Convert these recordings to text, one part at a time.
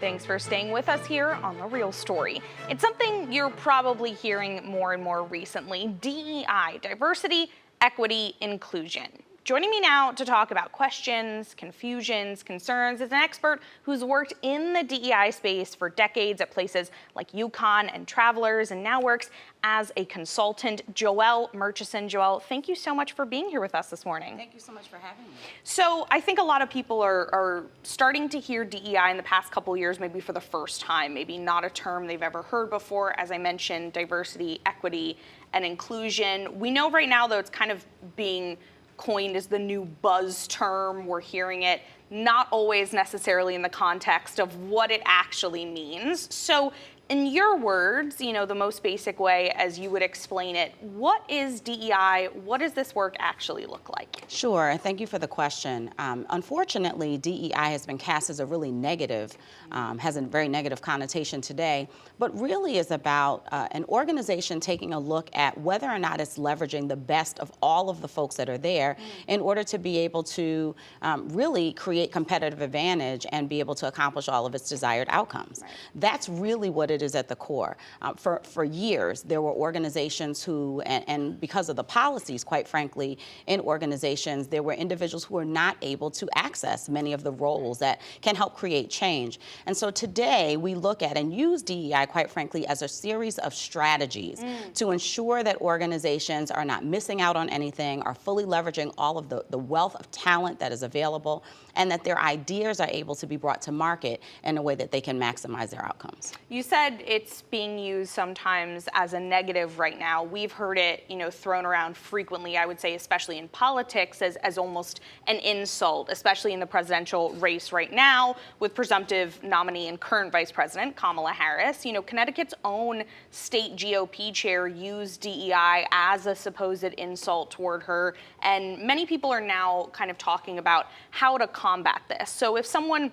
Thanks for staying with us here on The Real Story. It's something you're probably hearing more and more recently: DEI, diversity, equity, inclusion. Joining me now to talk about questions, confusions, concerns is an expert who's worked in the DEI space for decades at places like UConn and Travelers, and now works as a consultant. Joelle Murchison. Joelle, thank you so much for being here with us this morning. Thank you so much for having me. So I think a lot of people are starting to hear DEI in the past couple years, maybe for the first time, maybe not a term they've ever heard before. As I mentioned, diversity, equity, and inclusion. We know right now, though, it's kind of being coined as the new buzz term. We're hearing it not always necessarily in the context of what it actually means. So in your words, the most basic way as you would explain it, what is DEI? What does this work actually look like? Sure, thank you for the question. Unfortunately, DEI has been cast as a really negative, has a very negative connotation today, but really is about an organization taking a look at whether or not it's leveraging the best of all of the folks that are there in order to be able to really create competitive advantage and be able to accomplish all of its desired outcomes. Right. That's really what it is at the core. For years, there were organizations who, and because of the policies, quite frankly, in organizations, there were individuals who were not able to access many of the roles that can help create change. And so today, we look at and use DEI, quite frankly, as a series of strategies to ensure that organizations are not missing out on anything, are fully leveraging all of the wealth of talent that is available, and that their ideas are able to be brought to market in a way that they can maximize their outcomes. You said it's being used sometimes as a negative right now. We've heard it, thrown around frequently, I would say, especially in politics, as almost an insult, especially in the presidential race right now with presumptive nominee and current Vice President Kamala Harris. Connecticut's own state GOP chair used DEI as a supposed insult toward her, and many people are now kind of talking about how to combat this. So if someone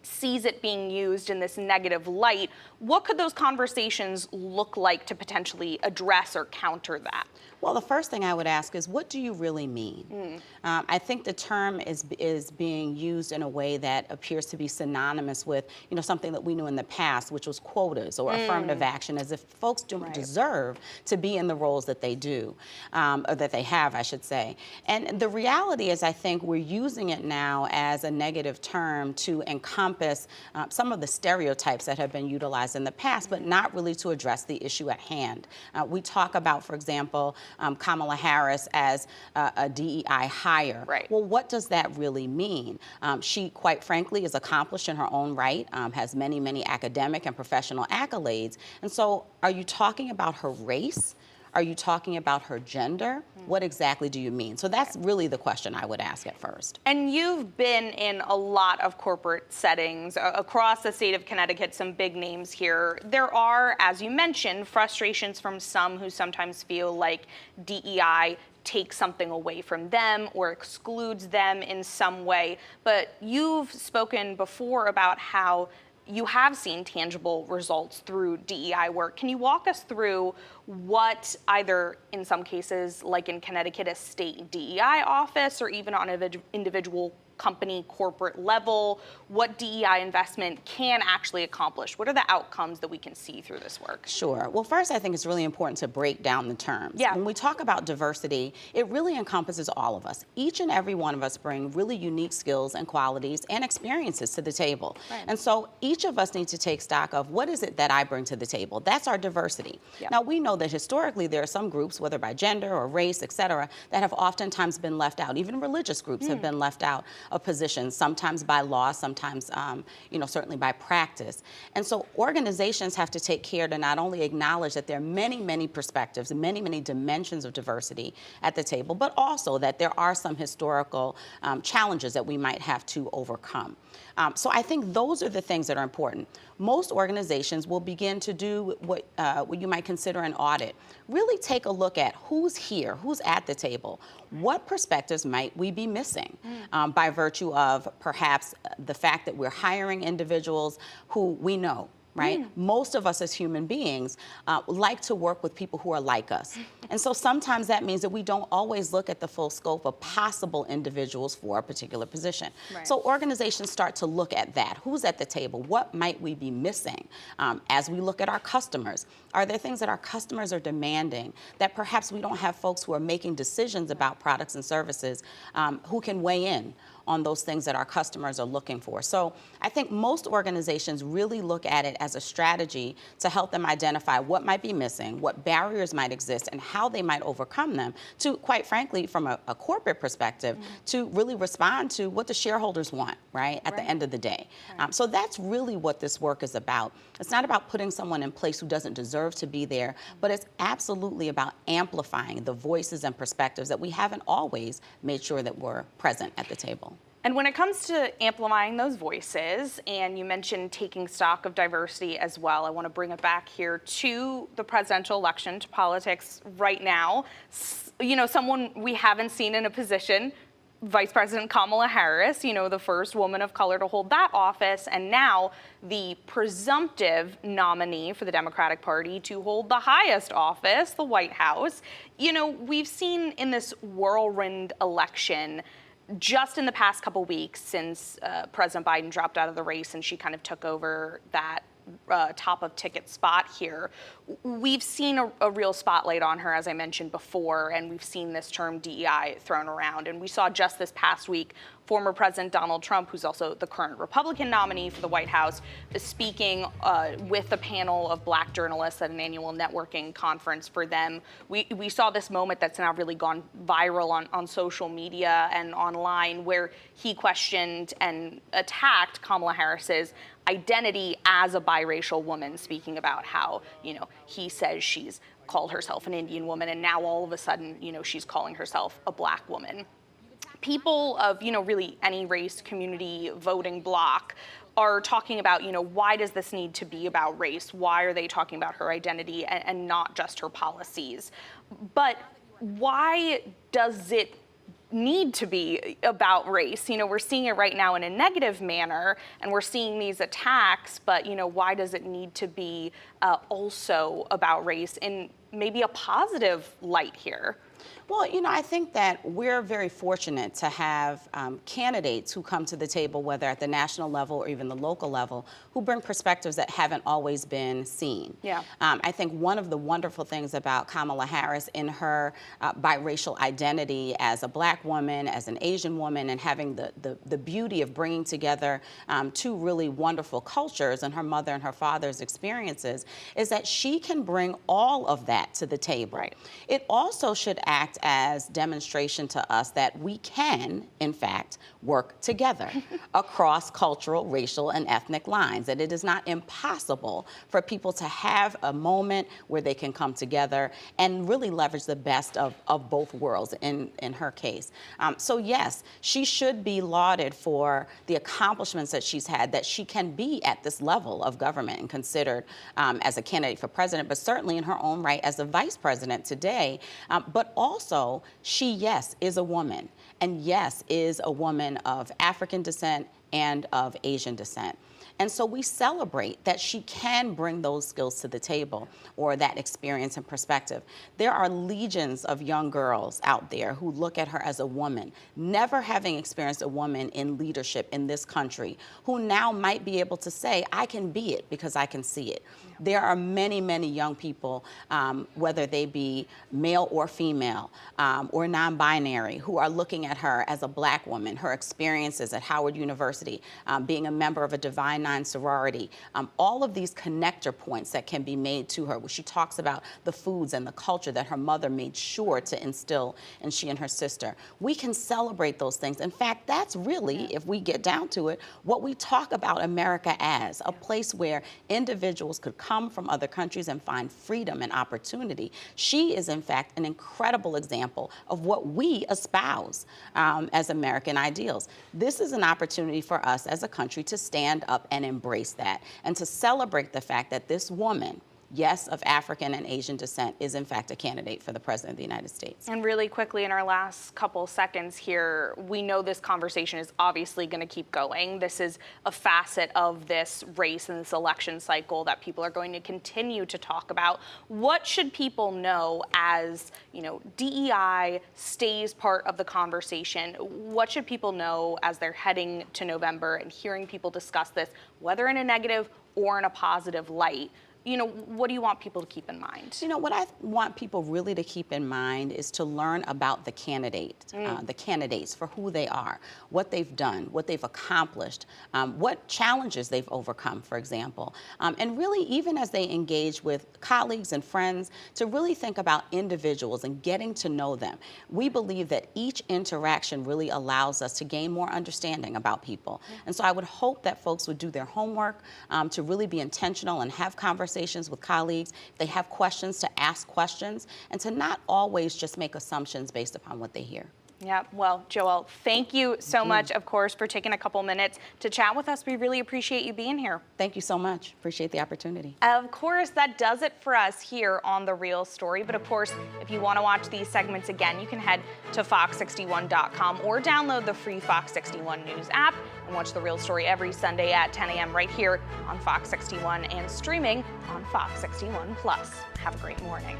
sees it being used in this negative light, what could those conversations look like to potentially address or counter that? Well, the first thing I would ask is, what do you really mean? I think the term is being used in a way that appears to be synonymous with, something that we knew in the past, which was quotas or affirmative action, as if folks don't deserve to be in the roles that they do, or that they have, I should say. And the reality is, I think we're using it now as a negative term to encompass some of the stereotypes that have been utilized in the past, but not really to address the issue at hand. We talk about, for example, Kamala Harris as a DEI hire. Right. Well, what does that really mean? She, quite frankly, is accomplished in her own right, has many, many academic and professional accolades. And so are you talking about her race? Are you talking about her gender? What exactly do you mean? So that's really the question I would ask at first. And you've been in a lot of corporate settings across the state of Connecticut, some big names here. There are, as you mentioned, frustrations from some who sometimes feel like DEI takes something away from them or excludes them in some way. But you've spoken before about how you have seen tangible results through DEI work. Can you walk us through what, either in some cases, like in Connecticut, a state DEI office, or even on an individual company corporate level, what DEI investment can actually accomplish? What are the outcomes that we can see through this work? Sure. Well, first, I think it's really important to break down the terms. Yeah. When we talk about diversity, it really encompasses all of us. Each and every one of us bring really unique skills and qualities and experiences to the table. Right. And so each of us needs to take stock of, what is it that I bring to the table? That's our diversity. Yeah. Now, we know that historically there are some groups, whether by gender or race, et cetera, that have oftentimes been left out. Even religious groups have been left out of positions, sometimes by law, sometimes, certainly by practice. And so organizations have to take care to not only acknowledge that there are many, many perspectives and many, many dimensions of diversity at the table, but also that there are some historical challenges that we might have to overcome. So I think those are the things that are important. Most organizations will begin to do what you might consider an audit. Really take a look at who's here, who's at the table. What perspectives might we be missing by virtue of perhaps the fact that we're hiring individuals who we know right? Most of us as human beings like to work with people who are like us. And so sometimes that means that we don't always look at the full scope of possible individuals for a particular position. Right. So organizations start to look at that. Who's at the table? What might we be missing? As we look at our customers, are there things that our customers are demanding that perhaps we don't have folks who are making decisions about products and services who can weigh in on those things that our customers are looking for? So I think most organizations really look at it as a strategy to help them identify what might be missing, what barriers might exist, and how they might overcome them to, quite frankly, from a corporate perspective, to really respond to what the shareholders want, right, at the end of the day. So that's really what this work is about. It's not about putting someone in place who doesn't deserve to be there, but it's absolutely about amplifying the voices and perspectives that we haven't always made sure that were present at the table. And when it comes to amplifying those voices, and you mentioned taking stock of diversity as well, I want to bring it back here to the presidential election, to politics right now. You know, someone we haven't seen in a position, Vice President Kamala Harris, you know, the first woman of color to hold that office, and now the presumptive nominee for the Democratic Party to hold the highest office, the White House. You know, we've seen in this whirlwind election, just in the past couple weeks since President Biden dropped out of the race and she kind of took over that top of ticket spot here, we've seen a real spotlight on her, as I mentioned before, and we've seen this term DEI thrown around. And we saw just this past week former President Donald Trump, who's also the current Republican nominee for the White House, speaking with a panel of Black journalists at an annual networking conference for them. We saw this moment that's now really gone viral on social media and online, where he questioned and attacked Kamala Harris's identity as a biracial woman, speaking about how, you know, he says she's called herself an Indian woman, and now all of a sudden, you know, she's calling herself a Black woman. People of, you know, really any race, community, voting bloc are talking about, you know, why does this need to be about race? Why are they talking about her identity and not just her policies? But why does it need to be about race? You know, we're seeing it right now in a negative manner, and we're seeing these attacks, but, you know, why does it need to be also about race in maybe a positive light here? Well, you know, I think that we're very fortunate to have candidates who come to the table, whether at the national level or even the local level, who bring perspectives that haven't always been seen. Yeah. I think one of the wonderful things about Kamala Harris in her biracial identity as a Black woman, as an Asian woman, and having the beauty of bringing together two really wonderful cultures and her mother and her father's experiences, is that she can bring all of that to the table. Right. It also should act as demonstration to us that we can, in fact, work together across cultural, racial, and ethnic lines, that it is not impossible for people to have a moment where they can come together and really leverage the best of both worlds in her case. So yes, she should be lauded for the accomplishments that she's had, that she can be at this level of government and considered as a candidate for president, but certainly in her own right as a vice president today. But also, she, yes, is a woman, and yes, is a woman of African descent and of Asian descent. And so we celebrate that she can bring those skills to the table, or that experience and perspective. There are legions of young girls out there who look at her as a woman, never having experienced a woman in leadership in this country, who now might be able to say, I can be it because I can see it. Yeah. There are many, many young people, whether they be male or female, or non-binary, who are looking at her as a Black woman, her experiences at Howard University, being a member of a Divine Nine sorority, all of these connector points that can be made to her, where she talks about the foods and the culture that her mother made sure to instill in she and her sister. We can celebrate those things. In fact, that's really, if we get down to it, what we talk about America as, a place where individuals could come from other countries and find freedom and opportunity. She is, in fact, an incredible example of what we espouse as American ideals. This is an opportunity for us as a country to stand up and embrace that, and to celebrate the fact that this woman yes, of African and Asian descent, is in fact a candidate for the President of the United States. And really quickly, in our last couple seconds here, we know this conversation is obviously going to keep going. This is a facet of this race and this election cycle that people are going to continue to talk about. What should people know as, DEI stays part of the conversation? What should people know as they're heading to November and hearing people discuss this, whether in a negative or in a positive light? What do you want people to keep in mind? What I want people really to keep in mind is to learn about the candidates for who they are, what they've done, what they've accomplished, what challenges they've overcome, for example. And really, even as they engage with colleagues and friends, to really think about individuals and getting to know them. We believe that each interaction really allows us to gain more understanding about people. And so I would hope that folks would do their homework, to really be intentional and have conversations with colleagues. If they have questions, to ask questions, and to not always just make assumptions based upon what they hear. Yeah, well, Joelle, thank you so much, of course, for taking a couple minutes to chat with us. We really appreciate you being here. Thank you so much. Appreciate the opportunity. Of course, that does it for us here on The Real Story. But of course, if you want to watch these segments again, you can head to fox61.com or download the free Fox 61 News app and watch The Real Story every Sunday at 10 a.m. right here on Fox 61 and streaming on Fox 61 Plus. Have a great morning.